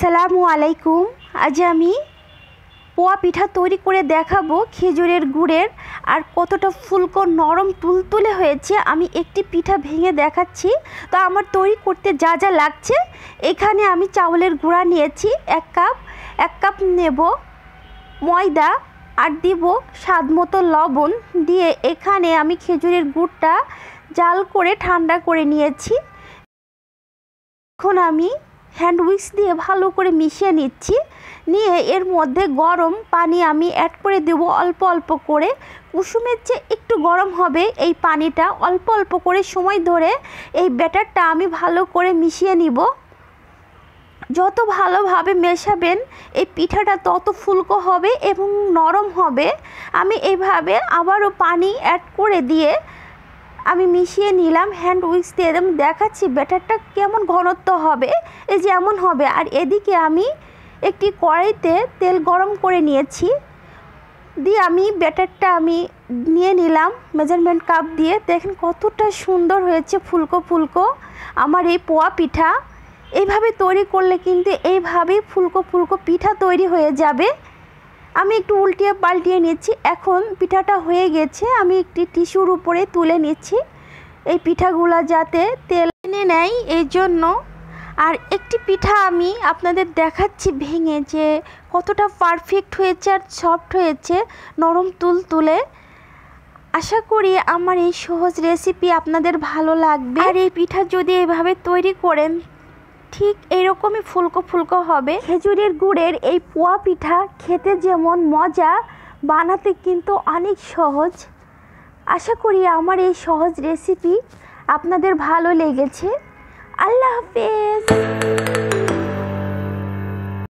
আসসালামু আলাইকুম। আজ আমি পোয়া পিঠা তৈরি করে দেখাবো খেজুরের গুড়ের। আর কতটা ফুলকো নরম তুলতুলে হয়েছে আমি একটি পিঠা ভেঙে দেখাচ্ছি। তো আমার তৈরি করতে যা যা লাগছে, এখানে আমি চাউলের গুঁড়া নিয়েছি 1 কাপ নেব ময়দা, আর দিব স্বাদ মতো লবণ দিয়ে এখানে আমি খেজুরের গুড়টা জাল করে ঠান্ডা করে নিয়েছি। এখন আমি হ্যান্ড উইক্স দিয়ে ভালো করে মিশিয়ে নিচ্ছি। নিয়ে এর মধ্যে গরম পানি আমি অ্যাড করে দেব অল্প অল্প করে। কুসুমের চেয়ে একটু গরম হবে এই পানিটা। অল্প অল্প করে সময় ধরে এই ব্যাটারটা আমি ভালো করে মিশিয়ে নিব। যত ভালোভাবে মেশাবেন এই পিঠাটা তত ফুলকো হবে এবং নরম হবে। আমি এইভাবে আবারও পানি অ্যাড করে দিয়ে আমি মিশিয়ে নিলাম হ্যান্ড উইক্স দিয়ে। আমি দেখাচ্ছি ব্যাটারটা কেমন ঘনত্ব হবে, এই যে এমন হবে। আর এদিকে আমি একটি কড়াইতে তেল গরম করে নিয়েছি, দিয়ে আমি ব্যাটারটা আমি নিয়ে নিলাম মেজারমেন্ট কাপ দিয়ে। দেখেন কতটা সুন্দর হয়েছে ফুলকো ফুলকো আমার এই পোয়া পিঠা। এইভাবে তৈরি করলে কিন্তু এইভাবেই ফুলকো ফুলকো পিঠা তৈরি হয়ে যাবে। আমি একটু উল্টিয়ে পাল্টিয়ে নিচ্ছি। এখন পিঠাটা হয়ে গেছে, আমি একটি টিস্যুর উপরে তুলে নিচ্ছি এই পিঠাগুলো যাতে তেল এনে নেয় এই জন্য। আর একটি পিঠা আমি আপনাদের দেখাচ্ছি ভেঙে যে কতটা পারফেক্ট হয়েছে আর সফট হয়েছে, নরম তুলতুলে। আশা করি আমার এই সহজ রেসিপি আপনাদের ভালো লাগবে। আর এই পিঠা যদি এভাবে তৈরি করেন ঠিক এইরকমই ফুলকো ফুলকো হবে। খেজুরের গুড়ের এই পোয়া পিঠা খেতে যেমন মজা, বানাতে কিন্তু অনেক সহজ। আশা করি আমার এই সহজ রেসিপি আপনাদের ভালো লেগেছে। আল্লাহ হাফেজ।